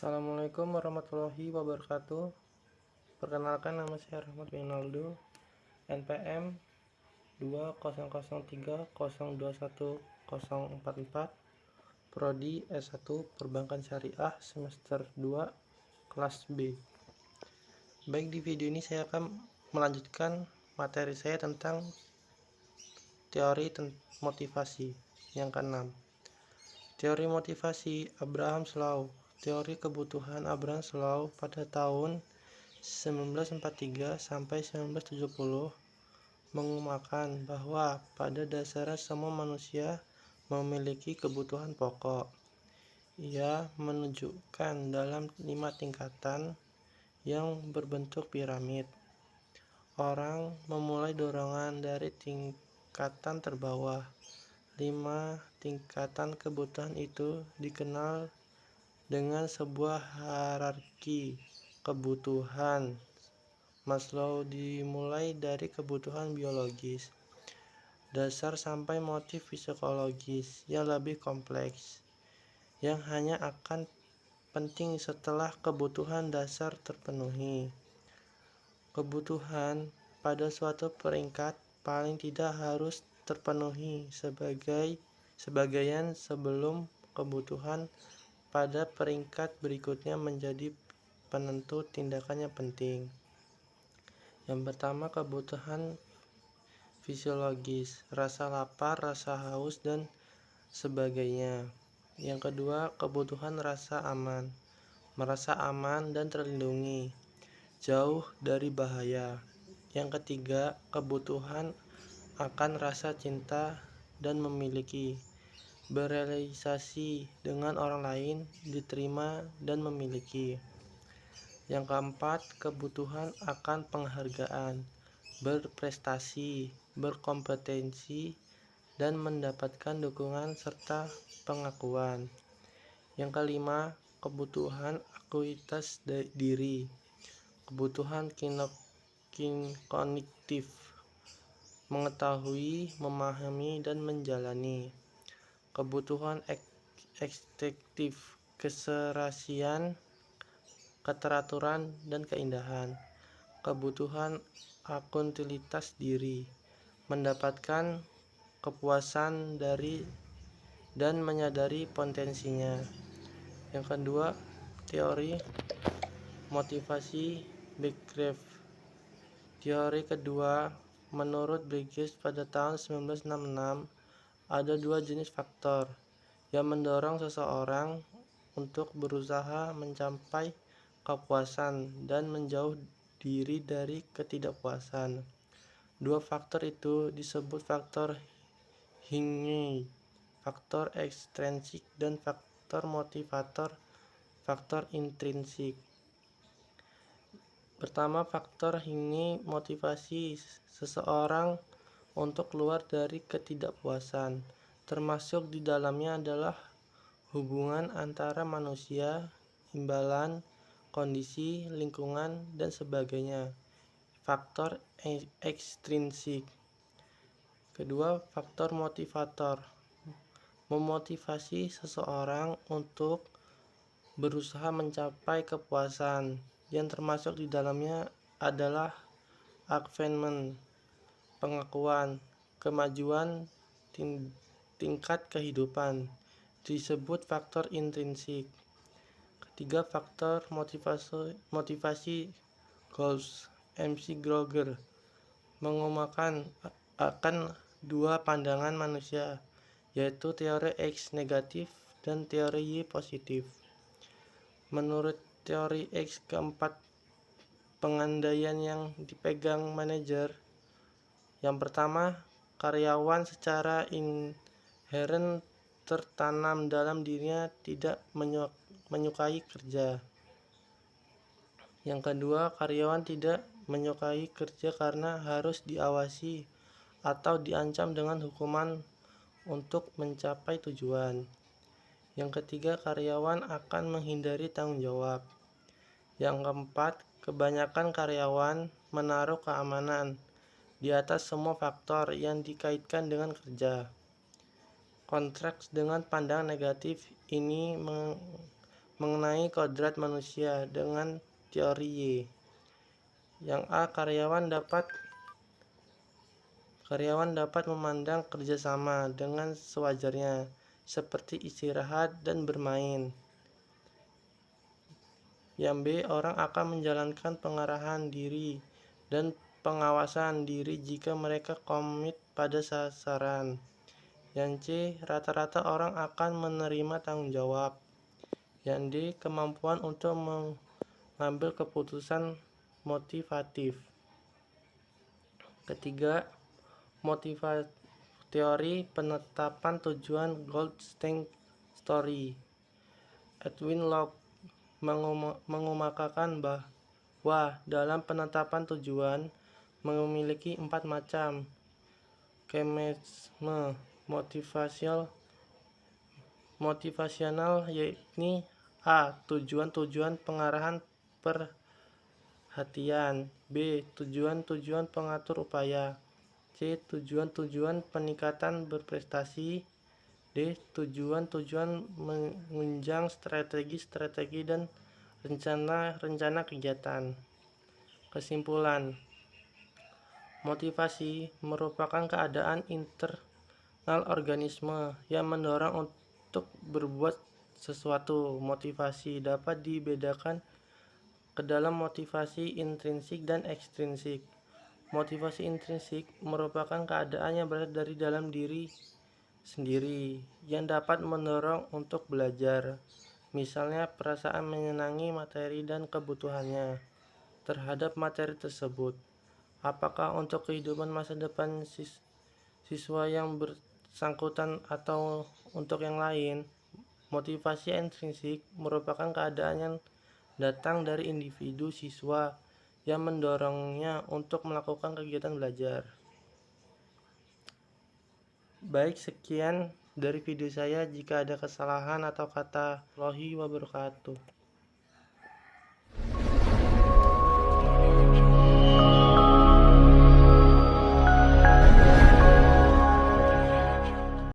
Assalamualaikum warahmatullahi wabarakatuh. Perkenalkan, nama saya Rahmat Winaldo, NPM 20030210044, Prodi S1 Perbankan Syariah semester 2 kelas B. Baik, di video ini saya akan melanjutkan materi saya tentang teori motivasi yang keenam. Teori motivasi Abraham Maslow. Teori kebutuhan Abraham Maslow pada tahun 1943 sampai 1970 mengemukakan bahwa pada dasarnya semua manusia memiliki kebutuhan pokok. Ia menunjukkan dalam 5 tingkatan yang berbentuk piramid. Orang memulai dorongan dari tingkatan terbawah. 5 tingkatan kebutuhan itu dikenal dengan sebuah hierarki kebutuhan Maslow, dimulai dari kebutuhan biologis dasar sampai motif psikologis yang lebih kompleks, yang hanya akan penting setelah kebutuhan dasar terpenuhi. Kebutuhan pada suatu peringkat paling tidak harus terpenuhi sebagian sebelum kebutuhan pada peringkat berikutnya menjadi penentu tindakannya penting. Yang pertama, kebutuhan fisiologis, rasa lapar, rasa haus, dan sebagainya. Yang kedua, kebutuhan rasa aman, merasa aman dan terlindungi, jauh dari bahaya. Yang ketiga, kebutuhan akan rasa cinta dan memiliki, berealisasi dengan orang lain, diterima dan memiliki. Yang keempat, kebutuhan akan penghargaan, berprestasi, berkompetensi, dan mendapatkan dukungan serta pengakuan. Yang kelima, kebutuhan akuitas diri, kebutuhan kognitif, mengetahui, memahami, dan menjalani. Kebutuhan estetik, keserasian, keteraturan, dan keindahan. Kebutuhan akuntabilitas diri, mendapatkan kepuasan dari dan menyadari potensinya. Yang kedua, teori motivasi Berggraf. Teori kedua, menurut Berggraf pada tahun 1966, ada 2 jenis faktor yang mendorong seseorang untuk berusaha mencapai kepuasan dan menjauh diri dari ketidakpuasan. 2 faktor itu disebut faktor Hinge, faktor ekstrinsik, dan faktor motivator, faktor intrinsik. Pertama, faktor Hinge motivasi seseorang untuk keluar dari ketidakpuasan, termasuk di dalamnya adalah hubungan antara manusia, imbalan, kondisi, lingkungan, dan sebagainya. Faktor ekstrinsik. Kedua, faktor motivator, memotivasi seseorang untuk berusaha mencapai kepuasan, yang termasuk di dalamnya adalah achievement, pengakuan, kemajuan tingkat kehidupan, disebut faktor intrinsik. Ketiga, faktor motivasi goals. MC Groger mengemukakan akan 2 pandangan manusia, yaitu teori X negatif dan teori Y positif. Menurut teori X, keempat pengandaian yang dipegang manajer. Yang pertama, karyawan secara inheren tertanam dalam dirinya tidak menyukai kerja. Yang kedua, karyawan tidak menyukai kerja karena harus diawasi atau diancam dengan hukuman untuk mencapai tujuan. Yang ketiga, karyawan akan menghindari tanggung jawab. Yang keempat, kebanyakan karyawan menaruh keamanan di atas semua faktor yang dikaitkan dengan kerja. Kontras dengan pandangan negatif ini mengenai kodrat manusia dengan teori Y. Yang A, karyawan dapat memandang kerjasama dengan sewajarnya, seperti istirahat dan bermain. Yang B, orang akan menjalankan pengarahan diri dan pengawasan diri jika mereka komit pada sasaran. Yang C, rata-rata orang akan menerima tanggung jawab. Yang D, kemampuan untuk mengambil keputusan motivatif. Ketiga, teori penetapan tujuan Goldstein Story. Edwin Locke mengemukakan bahwa dalam penetapan tujuan memiliki 4 macam mekanisme motivasional, yakni A, tujuan-tujuan pengarahan perhatian, B, tujuan-tujuan pengatur upaya, C, tujuan-tujuan peningkatan berprestasi, D, tujuan-tujuan menunjang strategi dan rencana kegiatan. Kesimpulan, motivasi merupakan keadaan internal organisme yang mendorong untuk berbuat sesuatu. Motivasi dapat dibedakan ke dalam motivasi intrinsik dan ekstrinsik. Motivasi intrinsik merupakan keadaan yang berasal dari dalam diri sendiri yang dapat mendorong untuk belajar, misalnya perasaan menyenangi materi dan kebutuhannya terhadap materi tersebut, apakah untuk kehidupan masa depan siswa yang bersangkutan atau untuk yang lain. Motivasi intrinsik merupakan keadaan yang datang dari individu siswa yang mendorongnya untuk melakukan kegiatan belajar. Baik, sekian dari video saya. Jika ada kesalahan atau kata, Wassalamualaikum warahmatullahi wabarakatuh.